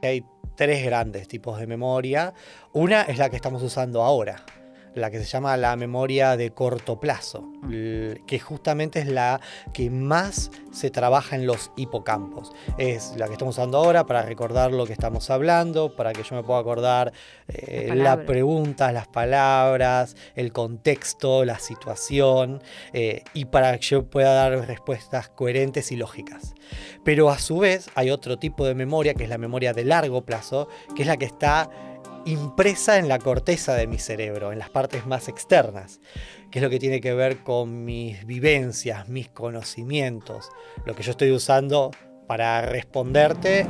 hay tres grandes tipos de memoria. Una es la que estamos usando ahora, la que se llama la memoria de corto plazo, que justamente es la que más se trabaja en los hipocampos. Es la que estamos usando ahora para recordar lo que estamos hablando, para que yo me pueda acordar la pregunta, las palabras, el contexto, la situación, y para que yo pueda dar respuestas coherentes y lógicas. Pero a su vez hay otro tipo de memoria, que es la memoria de largo plazo, que es la que está impresa en la corteza de mi cerebro, en las partes más externas, que es lo que tiene que ver con mis vivencias, mis conocimientos, lo que yo estoy usando para responderte.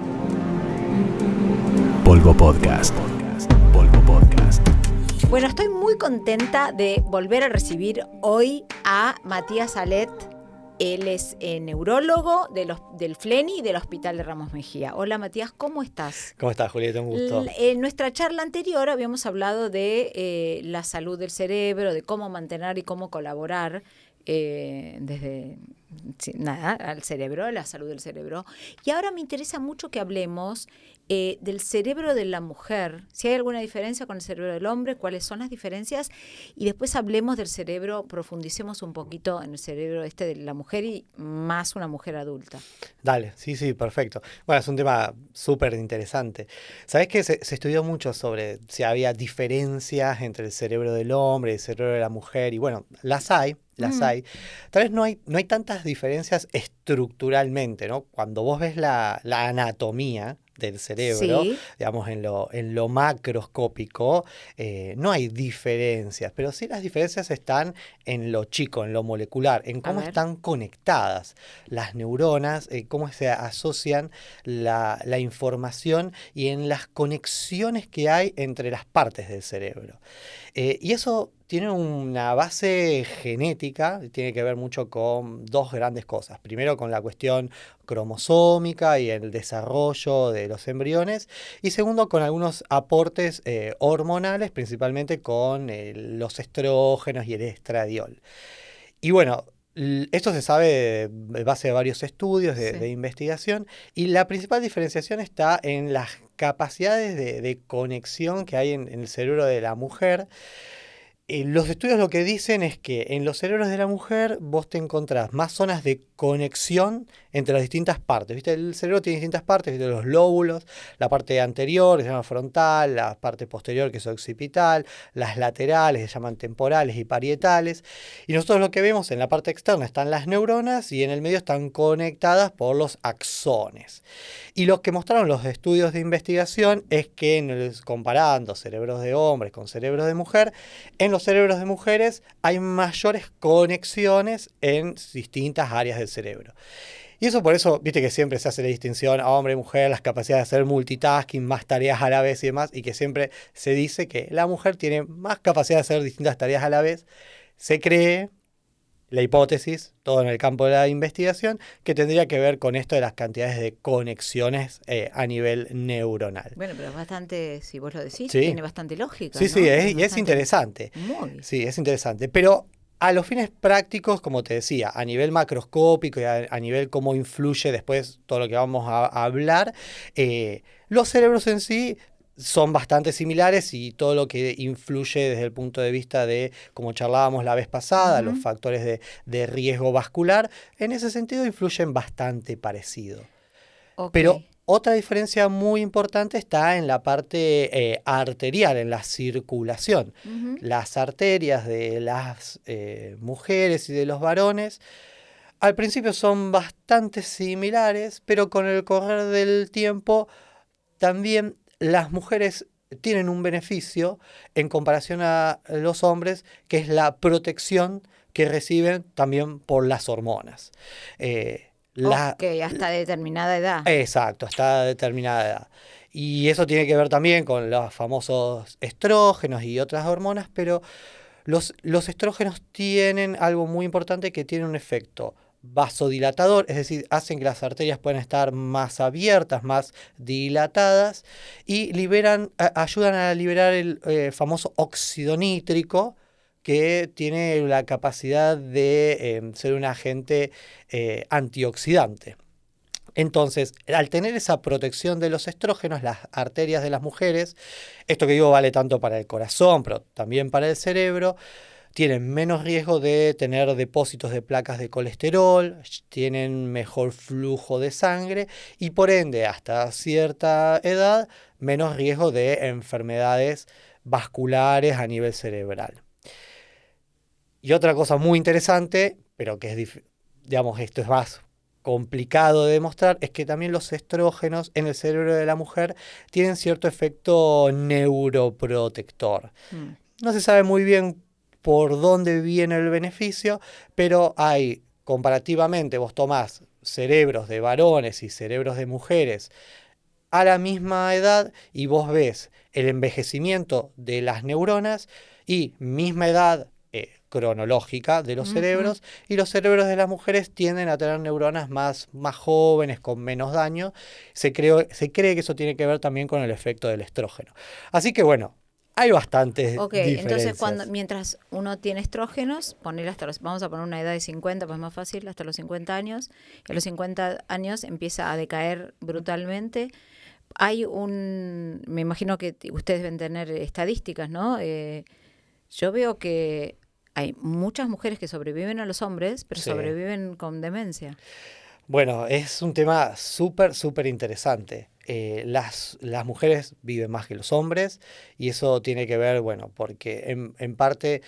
Polvo Podcast. Polvo Podcast. Bueno, estoy muy contenta de volver a recibir hoy a Matías Alet. Él es neurólogo del FLENI y del Hospital de Ramos Mejía. Hola Matías, ¿cómo estás? ¿Cómo estás, Julieta? Un gusto. En nuestra charla anterior habíamos hablado de la salud del cerebro, de cómo mantener y cómo colaborar desde al cerebro, la salud del cerebro. Y ahora me interesa mucho que hablemos del cerebro de la mujer, si hay alguna diferencia con el cerebro del hombre, cuáles son las diferencias, y después hablemos del cerebro, profundicemos un poquito en el cerebro de la mujer y más una mujer adulta. Dale, sí, perfecto. Bueno, es un tema súper interesante. ¿Sabés que se estudió mucho sobre si había diferencias entre el cerebro del hombre y el cerebro de la mujer? Y bueno, las hay. Tal vez no hay tantas diferencias estructuralmente, ¿no? Cuando vos ves la anatomía del cerebro, sí, digamos en lo macroscópico, no hay diferencias, pero sí las diferencias están en lo chico, en lo molecular, en cómo están conectadas las neuronas, cómo se asocian la información y en las conexiones que hay entre las partes del cerebro. Y eso tiene una base genética, tiene que ver mucho con dos grandes cosas. Primero con la cuestión cromosómica y el desarrollo de los embriones. Y segundo con algunos aportes hormonales, principalmente con los estrógenos y el estradiol. Y bueno, esto se sabe de base de varios estudios de investigación, y la principal diferenciación está en las capacidades de conexión que hay en el cerebro de la mujer. Los estudios lo que dicen es que en los cerebros de la mujer vos te encontrás más zonas de conexión entre las distintas partes. ¿Viste? El cerebro tiene distintas partes, ¿viste? Los lóbulos, la parte anterior que se llama frontal, la parte posterior que es occipital, las laterales que se llaman temporales y parietales. Y nosotros lo que vemos en la parte externa están las neuronas y en el medio están conectadas por los axones. Y lo que mostraron los estudios de investigación es que comparando cerebros de hombres con cerebros de mujer, en los cerebros de mujeres hay mayores conexiones en distintas áreas del cerebro. Y eso por eso, viste que siempre se hace la distinción a hombre y mujer, las capacidades de hacer multitasking, más tareas a la vez y demás, y que siempre se dice que la mujer tiene más capacidad de hacer distintas tareas a la vez. Se cree, la hipótesis, todo en el campo de la investigación, que tendría que ver con esto de las cantidades de conexiones a nivel neuronal. Bueno, pero es bastante, si vos lo decís, tiene bastante lógica, Sí, ¿no? Sí, y es interesante. Muy. Sí, es interesante. Pero a los fines prácticos, como te decía, a nivel macroscópico y a nivel cómo influye después todo lo que vamos a hablar, los cerebros en sí son bastante similares, y todo lo que influye desde el punto de vista de, como charlábamos la vez pasada, los factores de riesgo vascular, en ese sentido influyen bastante parecido. Okay. Pero otra diferencia muy importante está en la parte arterial, en la circulación. Las arterias de las mujeres y de los varones al principio son bastante similares, pero con el correr del tiempo también las mujeres tienen un beneficio en comparación a los hombres, que es la protección que reciben también por las hormonas. Hasta determinada edad. Exacto, hasta determinada edad. Y eso tiene que ver también con los famosos estrógenos y otras hormonas, pero los estrógenos tienen algo muy importante, que tiene un efecto vasodilatador, es decir, hacen que las arterias puedan estar más abiertas, más dilatadas, y ayudan a liberar el famoso óxido nítrico, que tiene la capacidad de ser un agente antioxidante. Entonces, al tener esa protección de los estrógenos, las arterias de las mujeres, esto que digo vale tanto para el corazón, pero también para el cerebro, tienen menos riesgo de tener depósitos de placas de colesterol, tienen mejor flujo de sangre y por ende, hasta cierta edad, menos riesgo de enfermedades vasculares a nivel cerebral. Y otra cosa muy interesante, pero que es, digamos, esto es más complicado de demostrar, es que también los estrógenos en el cerebro de la mujer tienen cierto efecto neuroprotector. No se sabe muy bien por dónde viene el beneficio, pero hay, comparativamente, vos tomás cerebros de varones y cerebros de mujeres a la misma edad y vos ves el envejecimiento de las neuronas y misma edad cronológica de los cerebros, y los cerebros de las mujeres tienden a tener neuronas más jóvenes, con menos daño. Se cree que eso tiene que ver también con el efecto del estrógeno. Así que bueno, hay bastantes diferencias. Entonces mientras uno tiene estrógenos, vamos a poner una edad de 50, pues es más fácil, hasta los 50 años, y a los 50 años empieza a decaer brutalmente. Me imagino que ustedes deben tener estadísticas, ¿no? Yo veo que hay muchas mujeres que sobreviven a los hombres, pero Sí. sobreviven con demencia. Bueno, es un tema súper interesante. Las mujeres viven más que los hombres y eso tiene que ver, bueno, porque en parte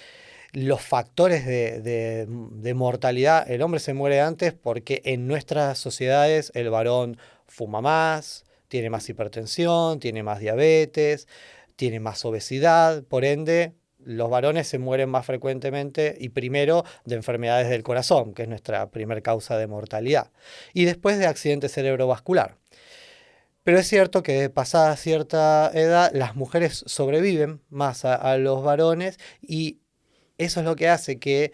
los factores de mortalidad, el hombre se muere antes porque en nuestras sociedades el varón fuma más, tiene más hipertensión, tiene más diabetes, tiene más obesidad, por ende los varones se mueren más frecuentemente y primero de enfermedades del corazón, que es nuestra primer causa de mortalidad, y después de accidente cerebrovascular. Pero es cierto que pasada cierta edad las mujeres sobreviven más a los varones y eso es lo que hace que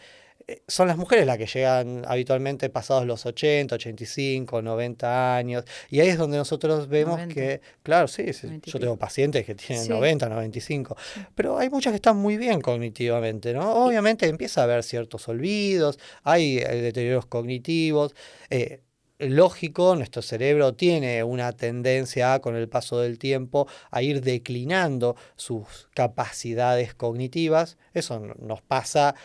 son las mujeres las que llegan habitualmente pasados los 80, 85, 90 años. Y ahí es donde nosotros vemos 90. que, claro, sí, yo 90 y tengo pico. pacientes que tienen Sí. 90, 95, pero hay muchas que están muy bien cognitivamente, ¿no? Obviamente empieza a haber ciertos olvidos, hay deterioros cognitivos. Lógico, nuestro cerebro tiene una tendencia con el paso del tiempo a ir declinando sus capacidades cognitivas. Eso nos pasa.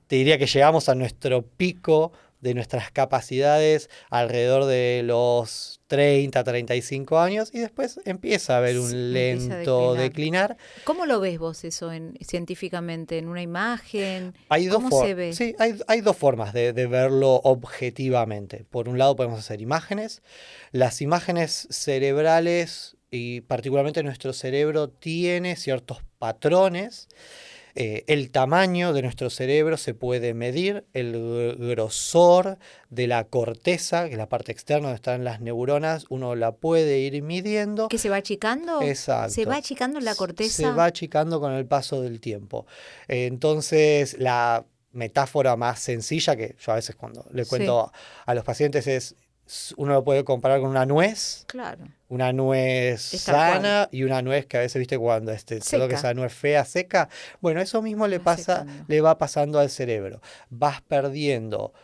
Te diría que llegamos a nuestro pico de nuestras capacidades alrededor de los 30, 35 años y después empieza a haber un Empieza a lento declinar. ¿Cómo lo ves vos eso científicamente? ¿En una imagen? Hay ¿Cómo se ve? Sí, hay dos formas de verlo objetivamente. Por un lado podemos hacer imágenes. Las imágenes cerebrales y particularmente nuestro cerebro tiene ciertos patrones. El tamaño de nuestro cerebro se puede medir, el grosor de la corteza, que es la parte externa donde están las neuronas, uno la puede ir midiendo. ¿Que se va achicando? Exacto. ¿Se va achicando la corteza? Se va achicando con el paso del tiempo. Entonces, la metáfora más sencilla que yo a veces cuando le cuento a los pacientes es, uno lo puede comparar con una nuez. Claro. Una nuez sana y una nuez que a veces, viste, cuando todo que esa nuez fea, seca. Bueno, eso mismo le va pasando al cerebro. Vas perdiendo.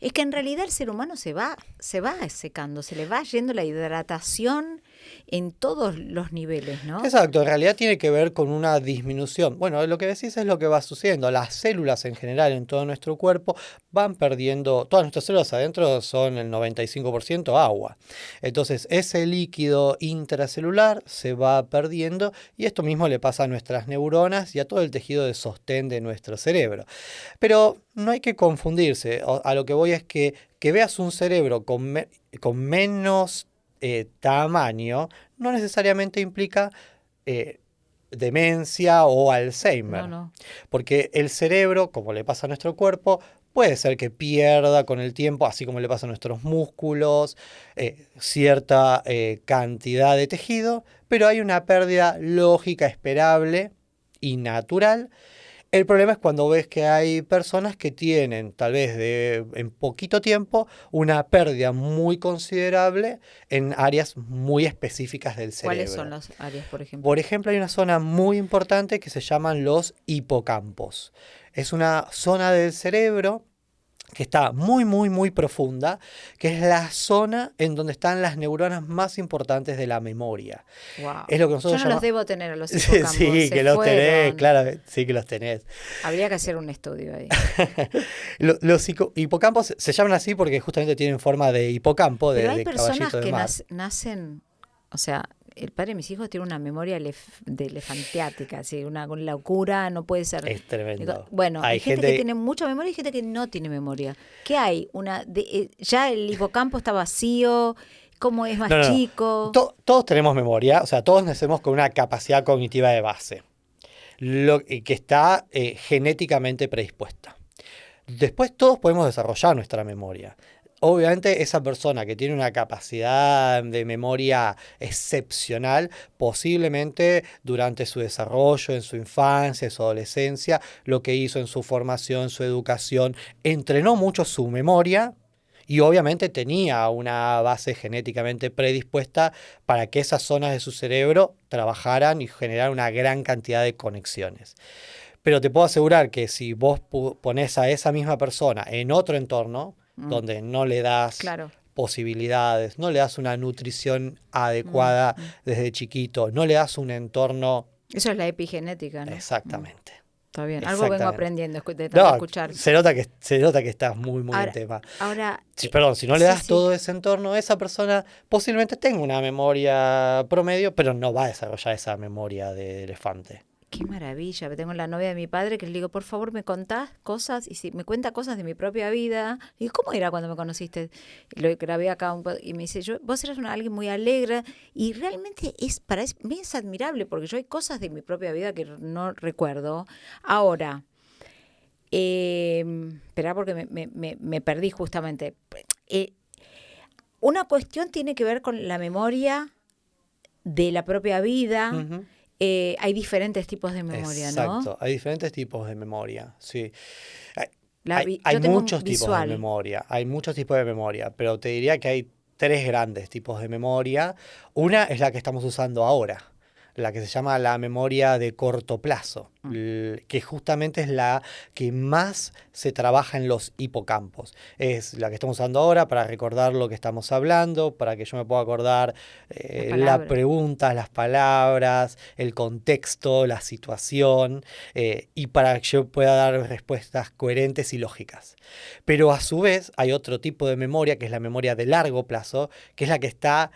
Es que en realidad el ser humano se va secando, se le va yendo la hidratación en todos los niveles, ¿no? Exacto, en realidad tiene que ver con una disminución. Bueno, lo que decís es lo que va sucediendo. Las células en general en todo nuestro cuerpo van perdiendo, todas nuestras células adentro son el 95% agua. Entonces ese líquido intracelular se va perdiendo y esto mismo le pasa a nuestras neuronas y a todo el tejido de sostén de nuestro cerebro. Pero no hay que confundirse. A lo que voy es que veas un cerebro con menos tamaño no necesariamente implica demencia o Alzheimer. No. Porque el cerebro, como le pasa a nuestro cuerpo, puede ser que pierda con el tiempo, así como le pasa a nuestros músculos, cierta cantidad de tejido, pero hay una pérdida lógica, esperable y natural. El problema es cuando ves que hay personas que tienen, tal vez en poquito tiempo, una pérdida muy considerable en áreas muy específicas del cerebro. ¿Cuáles son las áreas, por ejemplo? Por ejemplo, hay una zona muy importante que se llaman los hipocampos. Es una zona del cerebro que está muy, muy, muy profunda, que es la zona en donde están las neuronas más importantes de la memoria. Wow. Es lo que Yo nosotros no los llamamos... debo tener a los Sí, hipocampos, sí, se que los tenés, fueron. claro, sí que los tenés. Habría que hacer un estudio ahí. Los hipocampos se llaman así porque justamente tienen forma de hipocampo, Pero hay de personas caballito de que mar. nacen, o sea, el padre de mis hijos tiene una memoria de elefantiática, así, una locura, no puede ser. Es tremendo. Bueno, hay Hay gente que gente... tiene mucha memoria y gente que no tiene memoria. ¿Qué hay? Ya el hipocampo está vacío, ¿cómo es más No, no, no. chico? Todos tenemos memoria, o sea, todos nacemos con una capacidad cognitiva de base, que está genéticamente predispuesta. Después todos podemos desarrollar nuestra memoria. Obviamente esa persona que tiene una capacidad de memoria excepcional, posiblemente durante su desarrollo, en su infancia, en su adolescencia, lo que hizo en su formación, su educación, entrenó mucho su memoria y obviamente tenía una base genéticamente predispuesta para que esas zonas de su cerebro trabajaran y generaran una gran cantidad de conexiones. Pero te puedo asegurar que si vos pones a esa misma persona en otro entorno, donde no le das Claro. posibilidades, no le das una nutrición Mm, adecuada mm. desde chiquito, no le das un entorno... Eso es la epigenética, ¿no? Exactamente. Está bien. Algo vengo Exactamente. aprendiendo de tanto No, escuchar. se nota que estás muy, muy en tema. Ahora, Perdón, si no le sí, das sí. todo ese entorno, esa persona posiblemente tenga una memoria promedio, pero no va a desarrollar esa memoria de elefante. Qué maravilla. Tengo la novia de mi padre que le digo, por favor, me contás cosas. Y si me cuenta cosas de mi propia vida. Y digo, ¿cómo era cuando me conociste? Y lo grabé acá y me dice, vos eras alguien muy alegre. Y realmente para mí es admirable porque yo hay cosas de mi propia vida que no recuerdo. Ahora, esperá porque me perdí justamente. Una cuestión tiene que ver con la memoria de la propia vida. Ujú. Hay diferentes tipos de memoria, ¿no? Exacto, hay diferentes tipos de memoria, sí. Yo Hay tengo muchos tipos de visual. memoria, hay muchos tipos de memoria, pero te diría que hay tres grandes tipos de memoria. Una es la que estamos usando ahora, la que se llama la memoria de corto plazo, que justamente es la que más se trabaja en los hipocampos. Es la que estamos usando ahora para recordar lo que estamos hablando, para que yo me pueda acordar la pregunta, las palabras, el contexto, la situación, y para que yo pueda dar respuestas coherentes y lógicas. Pero a su vez hay otro tipo de memoria, que es la memoria de largo plazo, que es la que está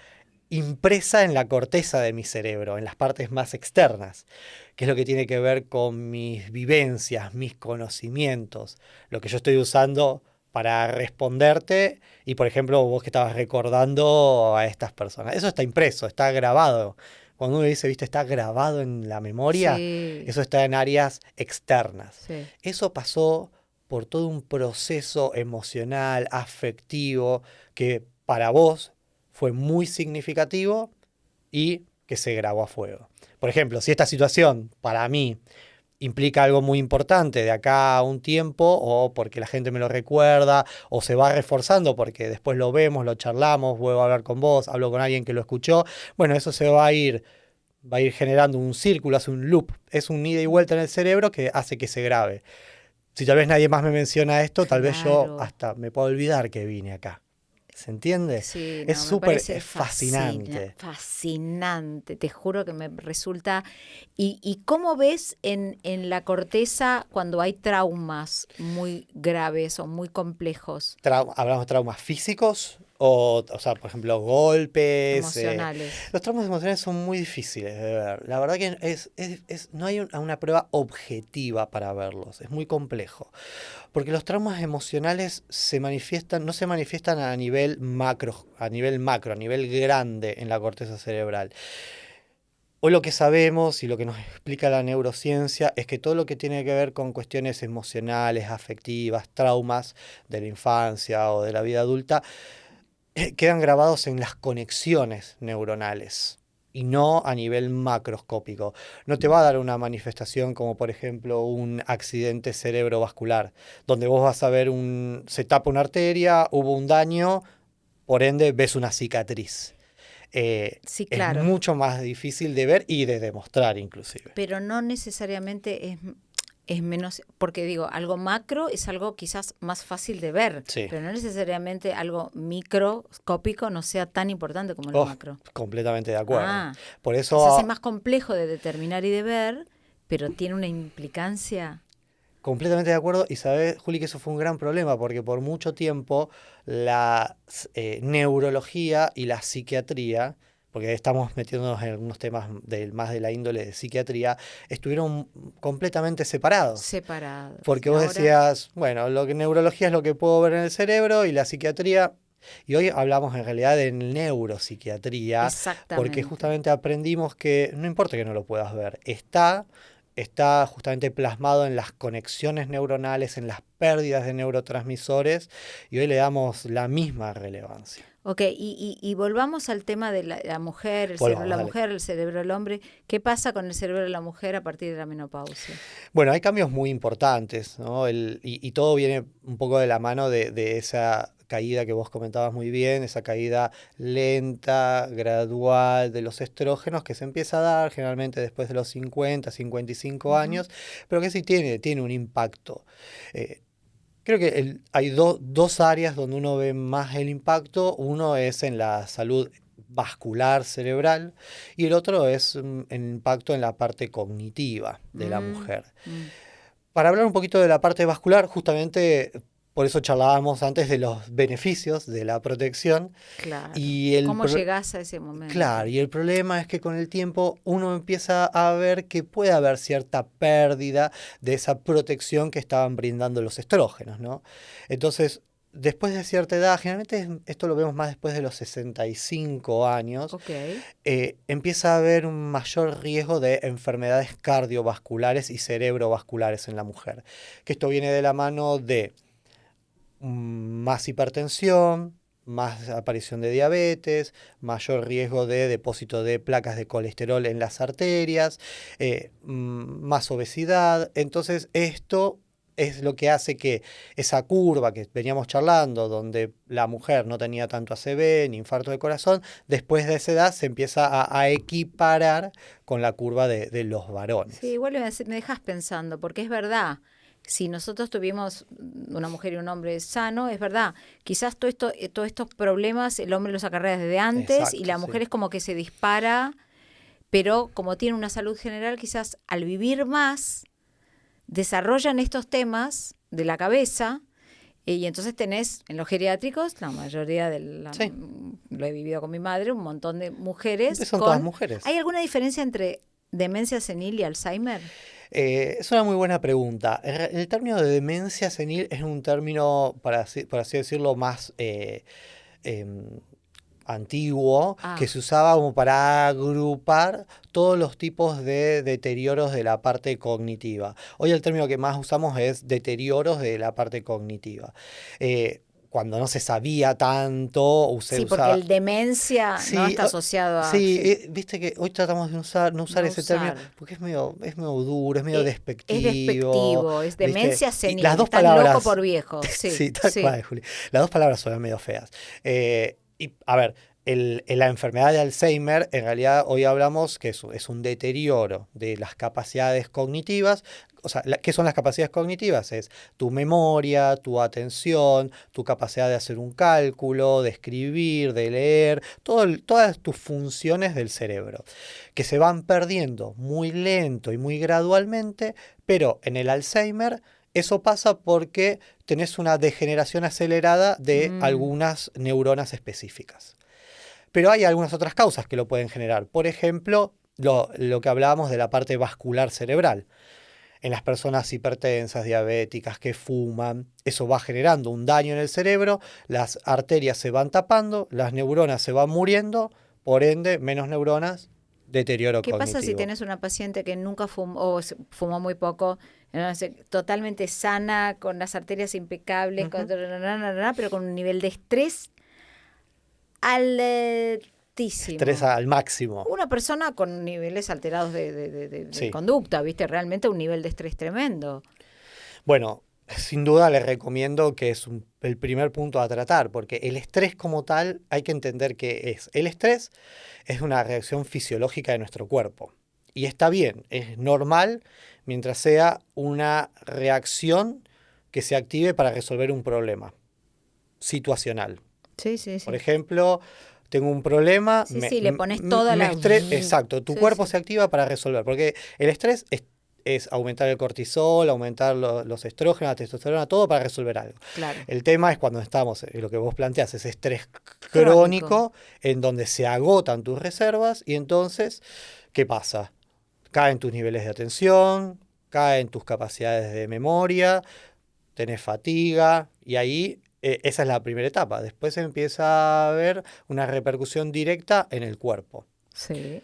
impresa en la corteza de mi cerebro, en las partes más externas, que es lo que tiene que ver con mis vivencias, mis conocimientos, lo que yo estoy usando para responderte y, por ejemplo, vos que estabas recordando a estas personas. Eso está impreso, está grabado. Cuando uno dice, viste, está grabado en la memoria, Sí. eso está en áreas externas. Sí. Eso pasó por todo un proceso emocional, afectivo, que para vos fue muy significativo y que se grabó a fuego. Por ejemplo, si esta situación para mí implica algo muy importante de acá a un tiempo, o porque la gente me lo recuerda, o se va reforzando porque después lo vemos, lo charlamos, vuelvo a hablar con vos, hablo con alguien que lo escuchó, bueno, eso se va a ir generando un círculo, hace un loop, es un ida y vuelta en el cerebro que hace que se grabe. Si tal vez nadie más me menciona esto, tal vez yo Claro. hasta me puedo olvidar que vine acá. ¿Se entiende? Sí, Es no, me súper, parece es fascinante. fascinante, te juro que me resulta. ¿Y cómo ves en la corteza cuando hay traumas muy graves o muy complejos, ¿Hablamos de traumas físicos? O sea, por ejemplo, golpes. emocionales? Los traumas emocionales son muy difíciles de ver. La verdad que no hay una prueba objetiva para verlos. Es muy complejo. Porque los traumas emocionales no se manifiestan a nivel macro, a nivel grande en la corteza cerebral. Hoy lo que sabemos y lo que nos explica la neurociencia es que todo lo que tiene que ver con cuestiones emocionales, afectivas, traumas de la infancia o de la vida adulta, quedan grabados en las conexiones neuronales y no a nivel macroscópico. No te va a dar una manifestación como, por ejemplo, un accidente cerebrovascular, donde vos vas a ver se tapa una arteria, hubo un daño, por ende ves una cicatriz. Sí, Es claro. mucho más difícil de ver y de demostrar inclusive. Pero no necesariamente es menos, porque digo, algo macro es algo quizás más fácil de ver, Sí. pero no necesariamente algo microscópico no sea tan importante como lo Oh, macro. completamente de acuerdo. Ah, Por quizás es eso, más complejo de determinar y de ver, pero tiene una implicancia. completamente de acuerdo. Y sabes, Juli, que eso fue un gran problema, porque por mucho tiempo la neurología y la psiquiatría, porque estamos metiéndonos en algunos temas más de la índole de psiquiatría, estuvieron completamente separados. Separados. Porque Y vos ahora, decías, bueno, lo que neurología es lo que puedo ver en el cerebro y la psiquiatría. Y hoy hablamos en realidad de neuropsiquiatría, porque exactamente. justamente aprendimos que no importa que no lo puedas ver, está justamente plasmado en las conexiones neuronales, en las pérdidas de neurotransmisores, y hoy le damos la misma relevancia. Ok, y volvamos al tema de la mujer, el cerebro de Volvamos, la dale. mujer, el cerebro del hombre. ¿Qué pasa con el cerebro de la mujer a partir de la menopausia? Bueno, hay cambios muy importantes, ¿no? Y todo viene un poco de la mano de esa caída que vos comentabas muy bien, esa caída lenta, gradual de los estrógenos que se empieza a dar generalmente después de los 50, 55 Ujú. años, pero que sí tiene un impacto. Eh, Creo que hay dos áreas donde uno ve más el impacto. Uno es en la salud vascular cerebral y el otro es el impacto en la parte cognitiva de la Mm, mujer. mm, Para hablar un poquito de la parte vascular, justamente por eso charlábamos antes de los beneficios de la protección claro. y ¿Cómo llegás a ese claro, momento? y el problema es que con el tiempo uno empieza a ver que puede haber cierta pérdida de esa protección que estaban brindando los estrógenos, ¿no? Entonces, después de cierta edad, generalmente esto lo vemos más después de los 65 años, Ok. empieza a haber un mayor riesgo de enfermedades cardiovasculares y cerebrovasculares en la mujer. Que esto viene de la mano de más hipertensión, más aparición de diabetes, mayor riesgo de depósito de placas de colesterol en las arterias, más obesidad. Entonces esto es lo que hace que esa curva que veníamos charlando, donde la mujer no tenía tanto ACV ni infarto de corazón, después de esa edad se empieza a equiparar con la curva de los Sí, varones. igual me dejas pensando, porque es verdad. Si nosotros tuvimos una mujer y un hombre sano, es verdad. Quizás todos estos problemas el hombre los acarrea desde antes y Exacto, la sí. mujer es como que se dispara, pero como tiene una salud general, quizás al vivir más, desarrollan estos temas de la cabeza y entonces tenés en los geriátricos, la mayoría Sí, lo he vivido con mi madre, un montón de mujeres son todas con... mujeres. ¿Hay alguna diferencia entre demencia senil y Alzheimer? Es una muy buena pregunta. El término de demencia senil es un término, por así decirlo, más em, antiguo, que Ah, se usaba como para agrupar todos los tipos de deterioros de la parte cognitiva. Hoy el término que más usamos es deterioros de la parte cognitiva. Cuando no se sabía tanto, se sí, porque usaba... el demencia no Sí, está asociado a... sí, Sí, viste que hoy tratamos de no usar no ese término usar. porque es medio duro, es medio Es despectivo, despectivo, es ¿viste? demencia Y las senil. dos Estás loco palabras, por viejo. Sí, sí, tal sí. cual, Juli, las dos palabras son medio feas. Y a ver, la enfermedad de Alzheimer, en realidad hoy hablamos que es un deterioro de las capacidades cognitivas. O sea, ¿qué son las capacidades cognitivas? Es tu memoria, tu atención, tu capacidad de hacer un cálculo, de escribir, de leer, todas tus funciones del cerebro, que se van perdiendo muy lento y muy gradualmente, pero en el Alzheimer eso pasa porque tenés una degeneración acelerada de Mm, algunas neuronas específicas. Pero hay algunas otras causas que lo pueden generar. Por ejemplo, lo que hablábamos de la parte vascular cerebral. En las personas hipertensas, diabéticas, que fuman, eso va generando un daño en el cerebro, las arterias se van tapando, las neuronas se van muriendo, por ende, menos neuronas, deterioro ¿qué pasa si cognitivo. tenés una paciente que nunca fumó o fumó muy poco, no sé, totalmente sana, con las arterias impecables, Ujú. pero con un nivel de estrés Estrés altísimo? al máximo. Una persona con niveles alterados de Sí. conducta, ¿viste? Realmente un nivel de estrés tremendo. Bueno, sin duda les recomiendo que es el primer punto a tratar, porque el estrés como tal hay que entender que es. El estrés es una reacción fisiológica de nuestro cuerpo y está bien, es normal mientras sea una reacción que se active para resolver un problema situacional. Sí, sí, Por sí. ejemplo, tengo un problema, Sí, sí, le pones toda la... exacto, tu Sí, cuerpo sí, se activa para resolver, porque el estrés es aumentar el cortisol, aumentar los estrógenos, la testosterona, todo para resolver algo. claro. El tema es cuando estamos, lo que vos planteás, es estrés Crónico. crónico, en donde se agotan tus reservas y entonces, ¿qué pasa? Caen tus niveles de atención, caen tus capacidades de memoria, tenés fatiga y ahí esa es la primera etapa. Después empieza a haber una repercusión directa en el cuerpo. Sí.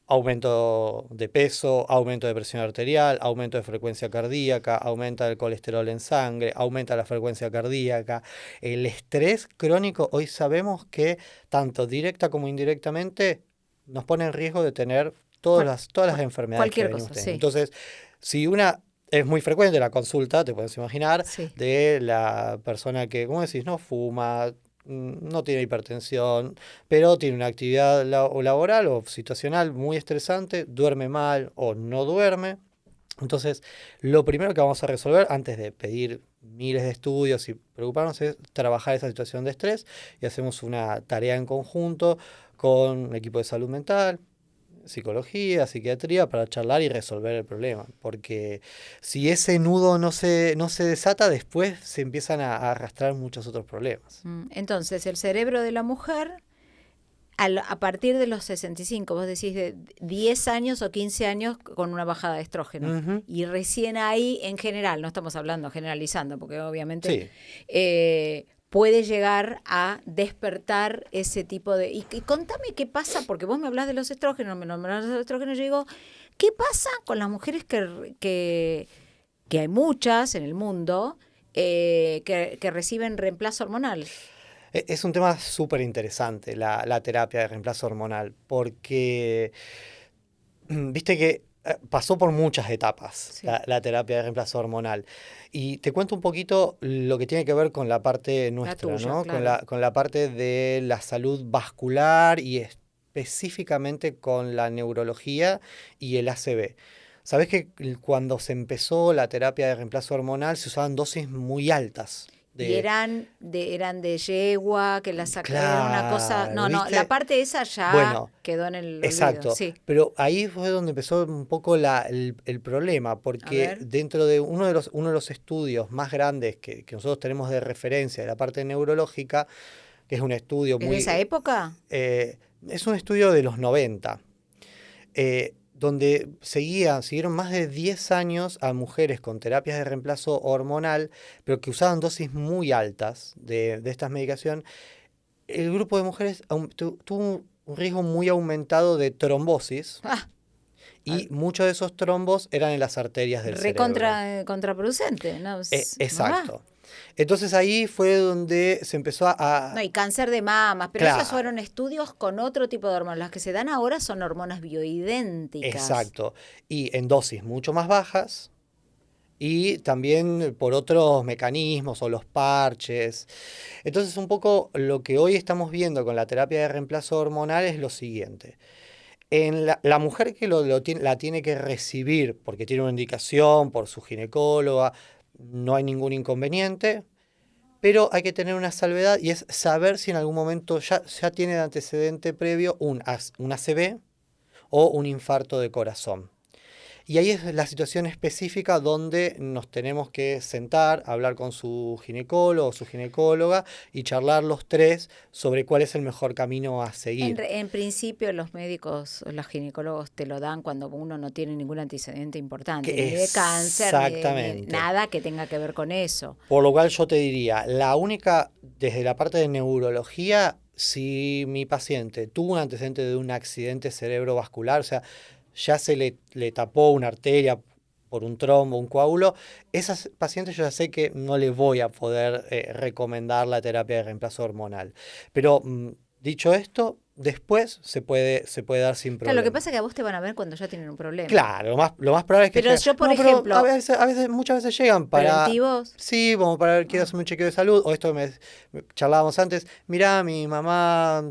Aumento de peso, aumento de presión arterial, aumento de frecuencia cardíaca, aumenta el colesterol en sangre, aumenta la frecuencia cardíaca. El estrés crónico, hoy sabemos que tanto directa como indirectamente nos pone en riesgo de tener Cual- todas las cual- enfermedades que cualquier venimos cosa, teniendo. sí. Entonces, si una es muy frecuente la consulta, te puedes imaginar, Sí. de la persona que, ¿cómo decís? No fuma, no tiene hipertensión, pero tiene una actividad o laboral o situacional muy estresante, duerme mal o no duerme. Entonces, lo primero que vamos a resolver antes de pedir miles de estudios y preocuparnos es trabajar esa situación de estrés y hacemos una tarea en conjunto con el equipo de salud mental, psicología, psiquiatría, para charlar y resolver el problema. Porque si ese nudo no se desata, después se empiezan a arrastrar muchos otros problemas. Entonces, el cerebro de la mujer, a partir de los 65, vos decís de 10 años o 15 años con una bajada de estrógeno. Ujú. Y recién ahí, en general, no estamos hablando generalizando, porque obviamente Sí. puede llegar a despertar ese tipo de... Y contame qué pasa, porque vos me hablas de los estrógenos, me nombrás de los estrógenos, yo digo, ¿qué pasa con las mujeres que hay muchas en el mundo, que reciben reemplazo hormonal? Es un tema súper interesante la terapia de reemplazo hormonal, porque viste que pasó por muchas etapas Sí. la terapia de reemplazo hormonal. Y te cuento un poquito lo que tiene que ver con la parte nuestra, tuya, ¿no? claro. Con la parte de la salud vascular y específicamente con la neurología y el ACV. Sabés que cuando se empezó la terapia de reemplazo hormonal se usaban dosis muy altas Y de... eran de yegua, que la sacaron, era una cosa... Claro, No, no, la ¿viste? parte esa ya Bueno, quedó en el olvido, exacto, sí. pero ahí fue donde empezó un poco el problema, A porque ver, dentro de uno de los estudios más grandes que nosotros tenemos de referencia de la parte neurológica, que es un estudio ¿es de esa época? es un estudio de los 90, donde siguieron más de 10 años a mujeres con terapias de reemplazo hormonal, pero que usaban dosis muy altas de esta medicación. El grupo de mujeres tuvo un riesgo muy aumentado de trombosis Ah, y muchos de esos trombos eran en las arterias del cerebro. contraproducente, ¿no? Mamá. Exacto. Entonces ahí fue donde se empezó No, y cáncer de mamas, pero esos Claro, fueron estudios con otro tipo de hormonas. Las que se dan ahora son hormonas bioidénticas. exacto. Y en dosis mucho más bajas y también por otros mecanismos o los parches. Entonces un poco lo que hoy estamos viendo con la terapia de reemplazo hormonal es lo siguiente. En la mujer que la tiene que recibir porque tiene una indicación por su ginecóloga, no hay ningún inconveniente, pero hay que tener una salvedad y es saber si en algún momento ya tiene de antecedente previo un ACV o un infarto de corazón. Y ahí es la situación específica donde nos tenemos que sentar, hablar con su ginecólogo o su ginecóloga y charlar los tres sobre cuál es el mejor camino a seguir. En principio los médicos, los ginecólogos te lo dan cuando uno no tiene ningún antecedente importante, ni de cáncer, ni Exactamente. nada que tenga que ver con eso. Por lo cual yo te diría, la única, desde la parte de neurología, si mi paciente tuvo un antecedente de un accidente cerebrovascular, o sea, ya se le tapó una arteria por un trombo, un coágulo, esas pacientes yo ya sé que no le voy a poder recomendar la terapia de reemplazo hormonal. Pero dicho esto, después se puede dar sin Claro, lo que problema. pasa es que a vos te van a ver cuando ya tienen un problema. Claro, lo más probable es que Pero lleguen. yo, por No, pero ejemplo, muchas veces llegan para, preventivos. sí, como para ver, quiero Ah. hacerme un chequeo de salud, o esto charlábamos antes, mirá, mi mamá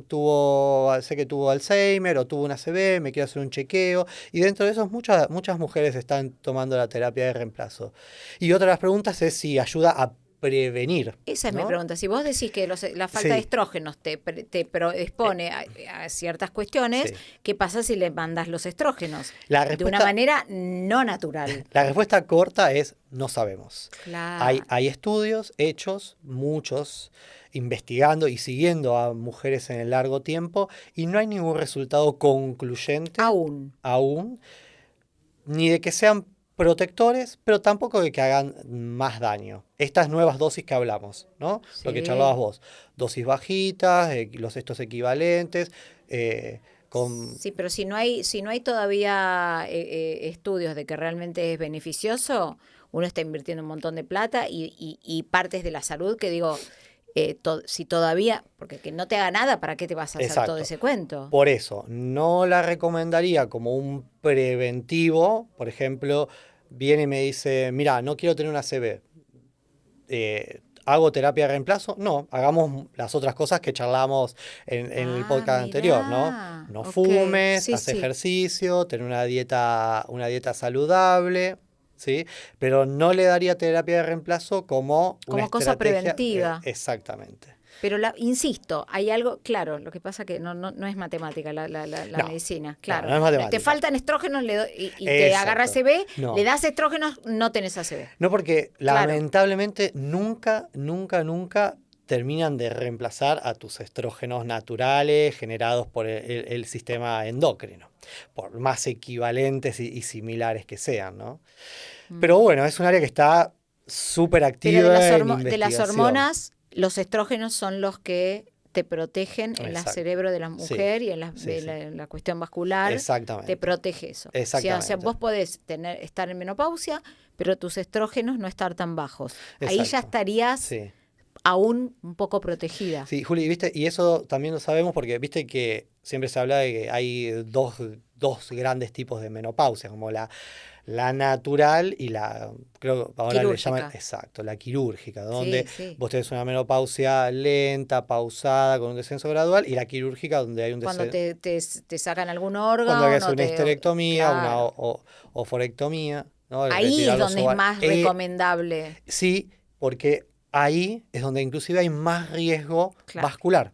sé que tuvo Alzheimer o tuvo una ACV, me quiero hacer un chequeo, y dentro de eso muchas mujeres están tomando la terapia de reemplazo. Y otra de las preguntas es si ayuda a prevenir, Esa es mi ¿no? pregunta. Si vos decís que la falta de Sí, estrógenos te predispone a ciertas cuestiones, sí. ¿qué pasa si le mandas los estrógenos? La De una respuesta, manera no natural. la respuesta corta es no sabemos. Claro. Hay estudios hechos, muchos, investigando y siguiendo a mujeres en el largo tiempo y no hay ningún resultado concluyente Aún. aún, ni de que sean protectores, pero tampoco de que hagan más daño. Estas nuevas dosis que hablamos, ¿no? Lo que charlabas Sí. vos, dosis bajitas, estos equivalentes, con... Sí, pero si no hay todavía estudios de que realmente es beneficioso, uno está invirtiendo un montón de plata y partes de la salud que digo, si todavía, porque que no te haga nada, ¿para qué te vas a hacer todo Exacto. ese cuento? Por eso, no la recomendaría como un preventivo. Por ejemplo, viene y me dice, mira, no quiero tener una CB. ¿Hago terapia de reemplazo? No, hagamos las otras cosas que charlamos en el Ah, podcast anterior, ¿no? mirá. No Ok, fumes, sí, haz sí. ejercicio, tener una dieta saludable, ¿sí? Pero no le daría terapia de reemplazo como una Como cosa estrategia. preventiva. Exactamente. Pero insisto, hay algo, claro, lo que pasa que no es matemática la No, medicina, no, claro. no es Te matemática. faltan estrógenos y te agarra Exacto. ACV, No. le das estrógenos, no tenés ACV. No, porque Claro. lamentablemente nunca terminan de reemplazar a tus estrógenos naturales generados por el sistema endocrino, por más equivalentes y similares que sean, ¿no? Pero bueno, es un área que está súper Pero activa en de las investigación. hormonas, los estrógenos son los que te protegen en el Exacto. cerebro de la Sí, mujer y en sí, sí. en la cuestión vascular, Exactamente. te protege eso. Exactamente. O sea, vos podés estar en menopausia, pero tus estrógenos no estar tan bajos. Ahí ya Exacto. estarías Sí. aún un poco protegida. Sí, Juli, ¿viste? Y eso también lo sabemos porque viste que siempre se habla de que hay dos grandes tipos de menopausia, como la natural y creo que ahora le llaman, Quirúrgica. exacto, la quirúrgica, donde Sí. vos tenés una menopausia lenta, pausada, con un descenso gradual, y la quirúrgica donde hay un Cuando descenso, te sacan algún cuando hay que órgano, hacer una histerectomía, una claro. oforectomía, ¿no? Ahí Retirar es los donde es ovarios. más recomendable. Sí, porque ahí es donde inclusive hay más riesgo Claro. vascular.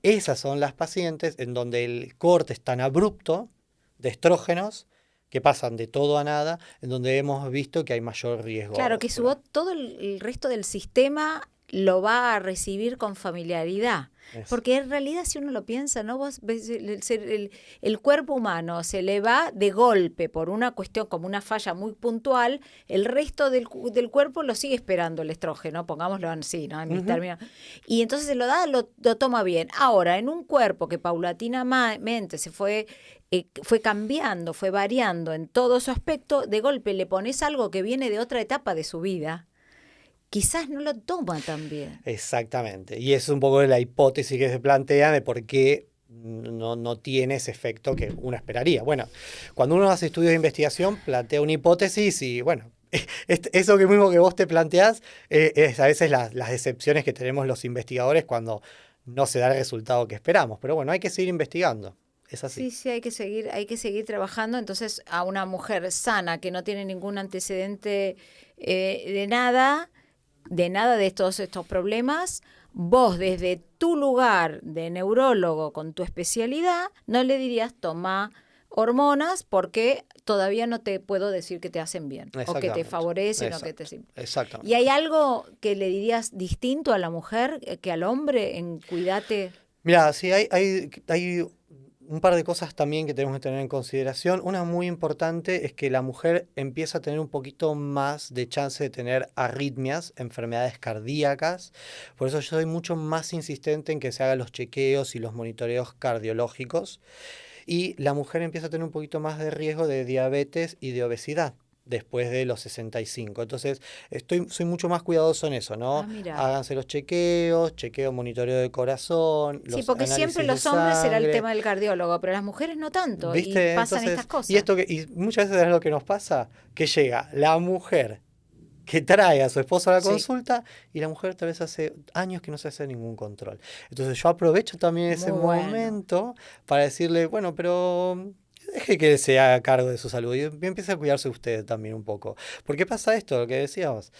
Esas son las pacientes en donde el corte es tan abrupto de estrógenos que pasan de todo a nada, en donde hemos visto que hay mayor riesgo Claro, que vascular. todo el resto del sistema lo va a recibir con familiaridad. Es- Porque en realidad, si uno lo piensa, ¿no? Vos ves el cuerpo humano se le va de golpe por una cuestión como una falla muy puntual, el resto del cuerpo lo sigue esperando el estrógeno, pongámoslo así, ¿no? En mis Ujú. términos. Y entonces se lo da, lo toma bien. Ahora, en un cuerpo que paulatinamente fue cambiando, fue variando en todo su aspecto, de golpe le pones algo que viene de otra etapa de su vida, quizás no lo toma tan bien. Exactamente. Y es un poco la hipótesis que se plantea de por qué no tiene ese efecto que uno esperaría. Bueno, cuando uno hace estudios de investigación, plantea una hipótesis y bueno, eso que mismo que vos te planteás es a veces las decepciones que tenemos los investigadores cuando no se da el resultado que esperamos. Pero bueno, hay que seguir investigando. Es así. Sí, hay que seguir trabajando. Entonces, a una mujer sana que no tiene ningún antecedente de nada de todos estos problemas, vos desde tu lugar de neurólogo con tu especialidad, no le dirías toma hormonas porque todavía no te puedo decir que te hacen bien o que te Exactamente. favorecen o que te... Exactamente. ¿Y hay algo que le dirías distinto a la mujer que al hombre en cuidate? Mira, sí, hay un par de cosas también que tenemos que tener en consideración. Una muy importante es que la mujer empieza a tener un poquito más de chance de tener arritmias, enfermedades cardíacas. Por eso yo soy mucho más insistente en que se hagan los chequeos y los monitoreos cardiológicos. Y la mujer empieza a tener un poquito más de riesgo de diabetes y de obesidad. después de los 65. Entonces, soy mucho más cuidadoso en eso, ¿no? Mira. Háganse los chequeos, monitoreo de corazón, Sí, los porque siempre análisis de los hombres era el sangre. tema del cardiólogo, pero las mujeres no tanto, ¿Viste? y pasan Entonces, estas cosas. y muchas veces es lo que nos pasa, que llega la mujer que trae a su esposo a la Sí. consulta y la mujer tal vez hace años que no se hace ningún control. Entonces yo aprovecho también ese Muy bueno. momento para decirle, bueno, pero deje que se haga cargo de su salud y empiece a cuidarse usted también un poco. ¿Por qué pasa esto? Lo que decíamos,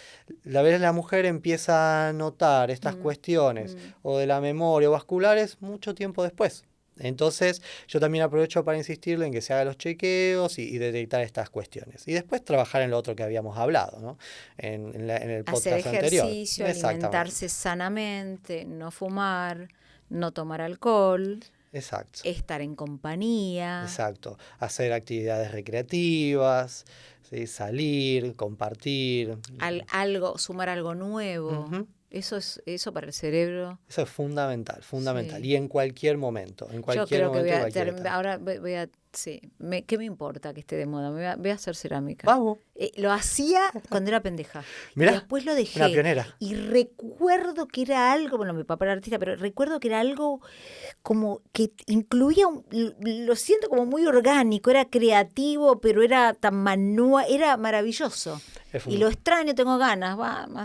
a veces la mujer empieza a notar estas cuestiones o de la memoria o vasculares mucho tiempo después. Entonces, yo también aprovecho para insistirle en que se hagan los chequeos y detectar estas cuestiones. Y después trabajar en lo otro que habíamos hablado, ¿no? En el Hacer podcast anterior. ejercicio, Exactamente. alimentarse sanamente, no fumar, no tomar alcohol, Exacto. estar en compañía. Exacto. Hacer actividades recreativas, ¿sí? Salir, compartir. Sumar algo nuevo. Ujú. Eso para el cerebro. Eso es fundamental, fundamental. Sí. Y en cualquier momento, en Yo cualquier creo que momento, cualquier etapa. ahora voy a, sí, ¿qué me importa que esté de moda? Voy a hacer cerámica. Vamos. Lo hacía cuando era pendeja. Mirá, y después lo dejé. una pionera. Y recuerdo que era algo, bueno, mi papá era artista, pero recuerdo que era algo como que incluía, lo siento como muy orgánico, era creativo, pero era tan manual, era maravilloso. Y lo extraño, tengo ganas,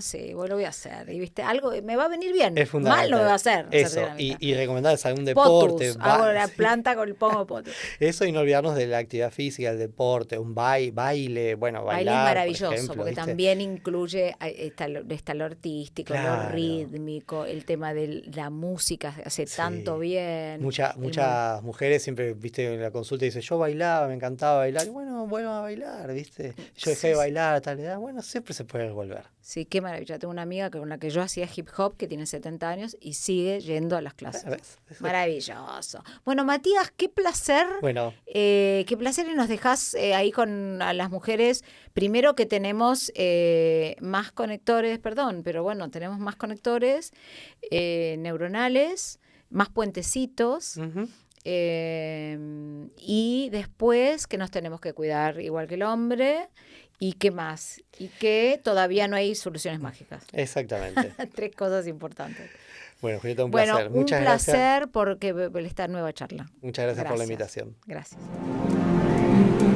sí, lo voy a hacer. Y viste, algo me va a venir bien. Es fundamental. Mal no me va a hacer. Eso, y recomendarles algún deporte. Potus, hago la planta con el pongo potus. Eso, y no olvidarnos de la actividad física, el deporte, un baile, bueno, Baile bailar, es maravilloso, por ejemplo, porque ¿viste? también incluye está lo artístico, Claro. lo rítmico, el tema de la música hace Sí. tanto bien. Muchas mujeres siempre, viste, en la consulta dicen, yo bailaba, me encantaba bailar. Y bueno, vuelvo a bailar, viste. Yo dejé de bailar a tal edad. Bueno, siempre se puede volver. Sí, qué maravilla. Tengo una amiga con la que yo hacía hip hop, que tiene 70 años, y sigue yendo a las clases. ¿Ves? Maravilloso. Bueno, Matías, qué placer. Bueno, Qué placer, y nos dejás ahí con a las mujeres. Primero que tenemos más conectores, tenemos más conectores neuronales, más puentecitos. ujú, Y después que nos tenemos que cuidar igual que el hombre. ¿Y qué más? Y que todavía no hay soluciones mágicas. exactamente. 3 cosas importantes. Bueno, Julieta, un placer. Un Muchas gracias. placer por esta nueva charla. Muchas gracias por la Gracias. invitación. Gracias.